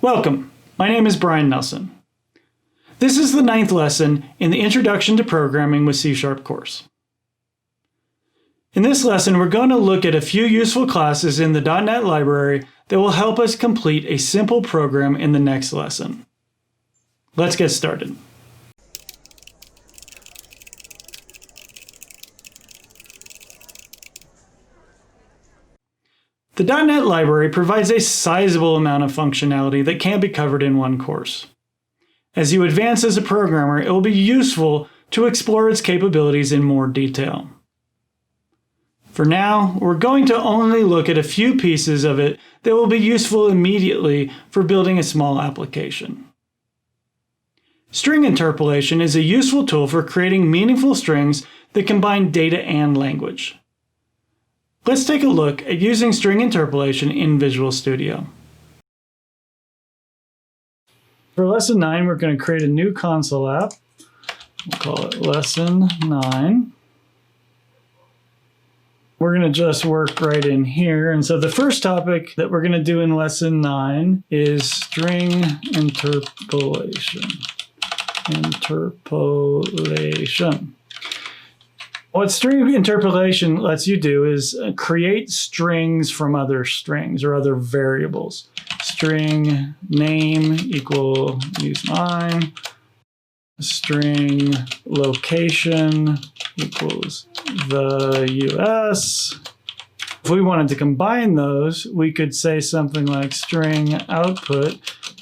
Welcome, my name is Brian Nelson. This is the 9th lesson in the Introduction to Programming with C# course. In this lesson, we're going to look at a few useful classes in the .NET library that will help us complete a simple program in the next lesson. Let's get started. The .NET library provides a sizable amount of functionality that can't be covered in one course. As you advance as a programmer, it will be useful to explore its capabilities in more detail. For now, we're going to only look at a few pieces of it that will be useful immediately for building a small application. String interpolation is a useful tool for creating meaningful strings that combine data and language. Let's take a look at using string interpolation in Visual Studio. For Lesson 9, we're going to create a new console app. We'll call it Lesson 9. We're going to just work right in here. And so the first topic that we're going to do in Lesson 9 is string interpolation. What string interpolation lets you do is create strings from other strings or other variables. String name equal use mine. String location equals the US. If we wanted to combine those, we could say something like string output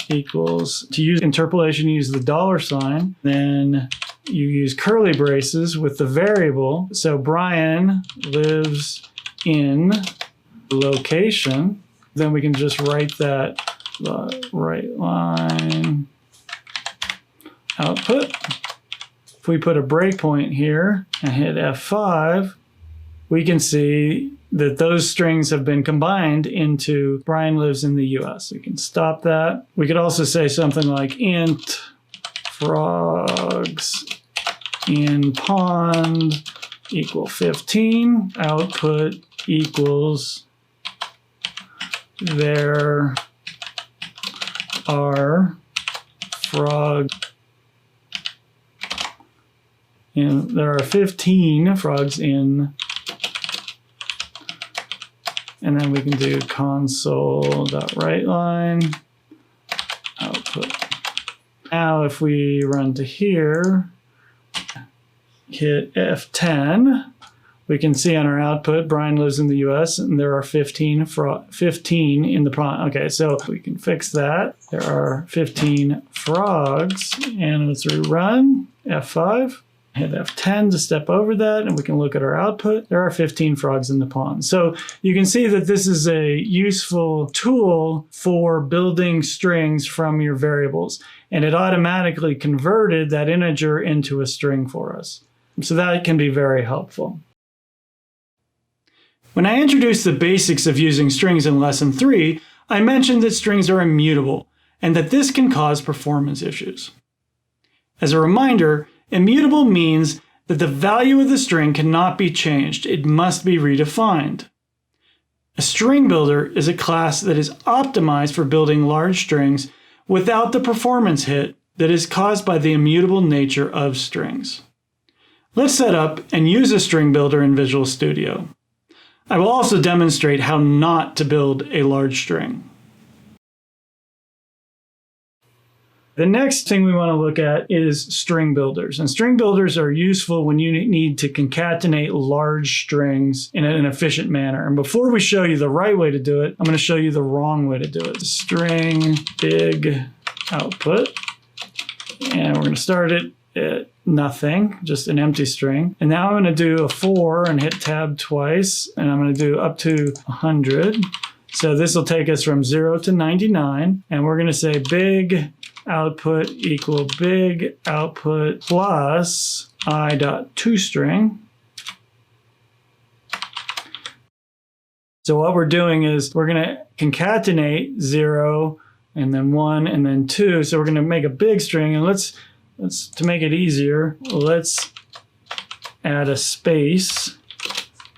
equals, to use interpolation, use the $, then you use curly braces with the variable. So Brian lives in location. Then we can just write that right line output. If we put a breakpoint here and hit F5, we can see that those strings have been combined into Brian lives in the US. We can stop that. We could also say something like int frogs in pond equal 15. Output equals there are frogs. There are 15 frogs in, and then we can do console.writeLine output. Now if we run to here, hit F10, we can see on our output, Brian lives in the US, and there are 15 in the prompt. Okay, so we can fix that. There are 15 frogs, and let's rerun, F5. Hit F10 to step over that, and we can look at our output. There are 15 frogs in the pond. So you can see that this is a useful tool for building strings from your variables, and it automatically converted that integer into a string for us. So that can be very helpful. When I introduced the basics of using strings in Lesson 3, I mentioned that strings are immutable, and that this can cause performance issues. As a reminder, immutable means that the value of the string cannot be changed. It must be redefined. A string builder is a class that is optimized for building large strings without the performance hit that is caused by the immutable nature of strings. Let's set up and use a string builder in Visual Studio. I will also demonstrate how not to build a large string. The next thing we want to look at is string builders. And string builders are useful when you need to concatenate large strings in an efficient manner. And before we show you the right way to do it, I'm going to show you the wrong way to do it. String big output. And we're going to start it at nothing, just an empty string. And now I'm going to do a for and hit tab twice. And I'm going to do up to 100. So this will take us from 0 to 99. And we're going to say big output equal big output plus i.toString. So what we're doing is we're going to concatenate 0 and then 1 and then 2. So we're going to make a big string, and let's to make it easier, let's add a space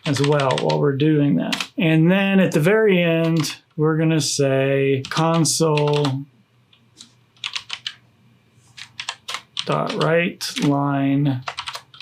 as well while we're doing that. And then at the very end, we're going to say console dot write line,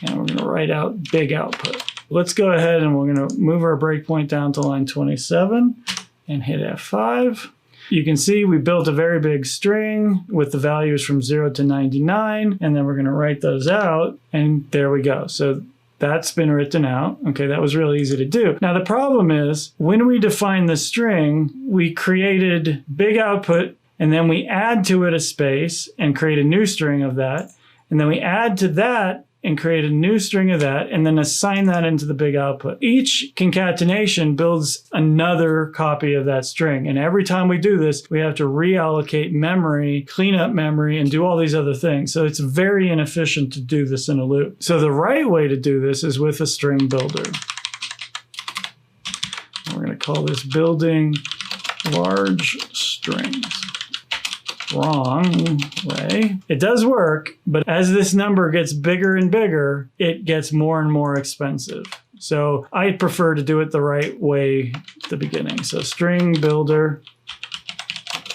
and we're going to write out big output. Let's go ahead and we're going to move our breakpoint down to line 27 and hit F5. You can see we built a very big string with the values from 0 to 99, and then we're going to write those out, and there we go. So that's been written out. Okay, that was really easy to do. Now the problem is, when we define the string, we created big output, and then we add to it a space and create a new string of that, and then we add to that and create a new string of that, and then assign that into the big output. Each concatenation builds another copy of that string. And every time we do this, we have to reallocate memory, clean up memory, and do all these other things. So it's very inefficient to do this in a loop. So the right way to do this is with a string builder. We're going to call this building large strings. Wrong way. It does work, but as this number gets bigger and bigger, it gets more and more expensive. So I prefer to do it the right way at the beginning. So string builder,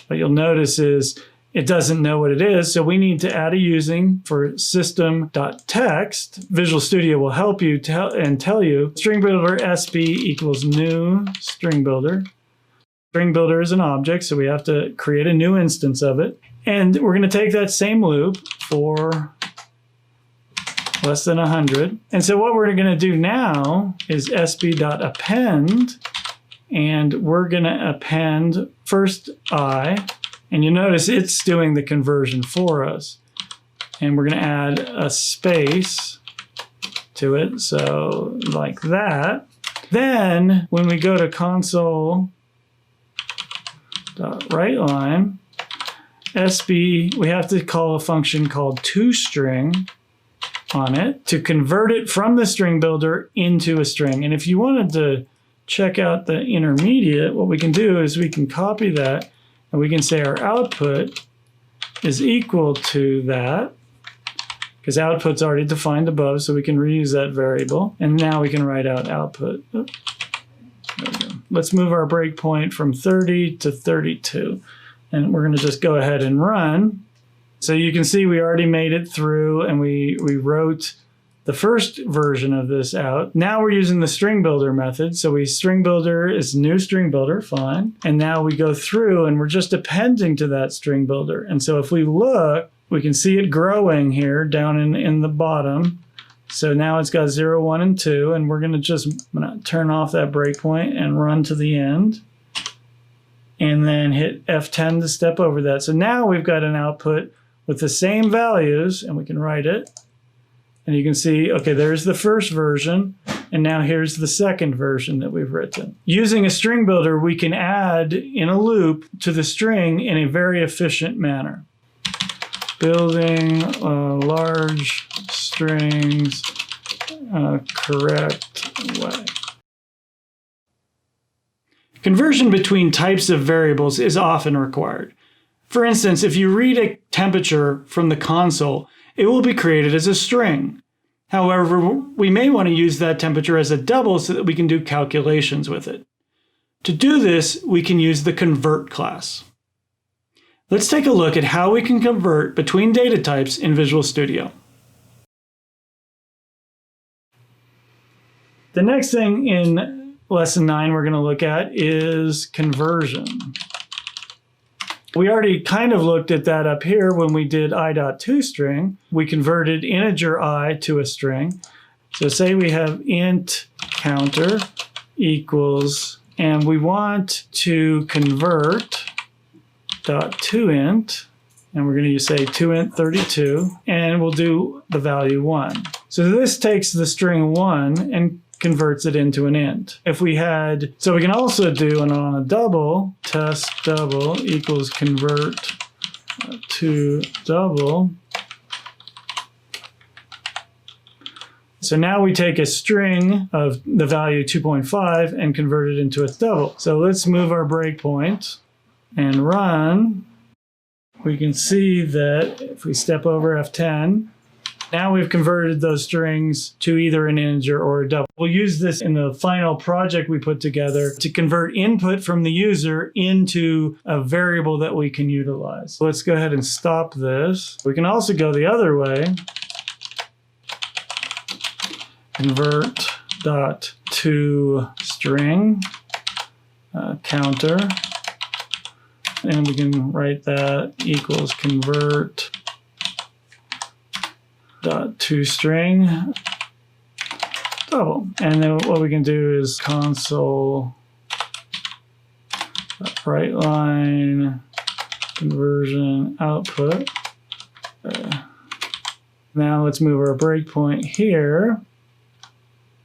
what you'll notice is it doesn't know what it is, so we need to add a using for system.text. Visual Studio will help you tell you string builder sb equals new string builder. String builder is an object, so we have to create a new instance of it. And we're going to take that same loop for less than 100. And so what we're going to do now is sb.append, and we're going to append first I, and you notice it's doing the conversion for us. And we're going to add a space to it, so like that. Then when we go to console, write line, SB, we have to call a function called toString on it to convert it from the string builder into a string. And if you wanted to check out the intermediate, what we can do is we can copy that and we can say our output is equal to that, because output's already defined above, so we can reuse that variable. And now we can write out output. Oops. There we go. Let's move our breakpoint from 30 to 32. And we're going to just go ahead and run. So you can see we already made it through, and we wrote the first version of this out. Now we're using the string builder method. So string builder is new string builder, fine. And now we go through and we're just appending to that string builder. And so if we look, we can see it growing here down in the bottom. So now it's got 0, 1, and 2, and we're going to turn off that breakpoint and run to the end, and then hit F10 to step over that. So now we've got an output with the same values, and we can write it. And you can see, okay, there's the first version, and now here's the second version that we've written. Using a string builder, we can add in a loop to the string in a very efficient manner. Building large strings correct way. Conversion between types of variables is often required. For instance, if you read a temperature from the console, it will be created as a string. However, we may want to use that temperature as a double so that we can do calculations with it. To do this, we can use the convert class. Let's take a look at how we can convert between data types in Visual Studio. The next thing in Lesson 9 we're going to look at is conversion. We already kind of looked at that up here when we did i.toString. We converted integer I to a string. So say we have int counter equals, and we want to convert .toInt, and we're going to say toInt 32, and we'll do the value 1. So this takes the string 1 and converts it into an int. If we had, so we can also do on a double, test double equals convert to double. So now we take a string of the value 2.5 and convert it into a double. So let's move our breakpoint and run. We can see that if we step over F10, Now we've converted those strings to either an integer or a double. We'll use this in the final project we put together to convert input from the user into a variable that we can utilize. So let's go ahead and stop this. We can also go the other way. Convert dot to string counter. And we can write that equals convert dot to string double. And then what we can do is console right line conversion output. Now let's move our breakpoint here.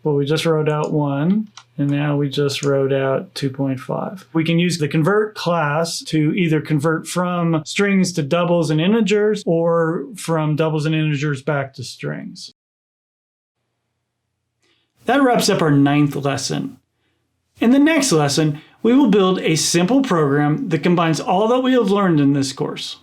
Well, we just wrote out 1. And now we just wrote out 2.5. We can use the convert class to either convert from strings to doubles and integers or from doubles and integers back to strings. That wraps up our 9th lesson. In the next lesson, we will build a simple program that combines all that we have learned in this course.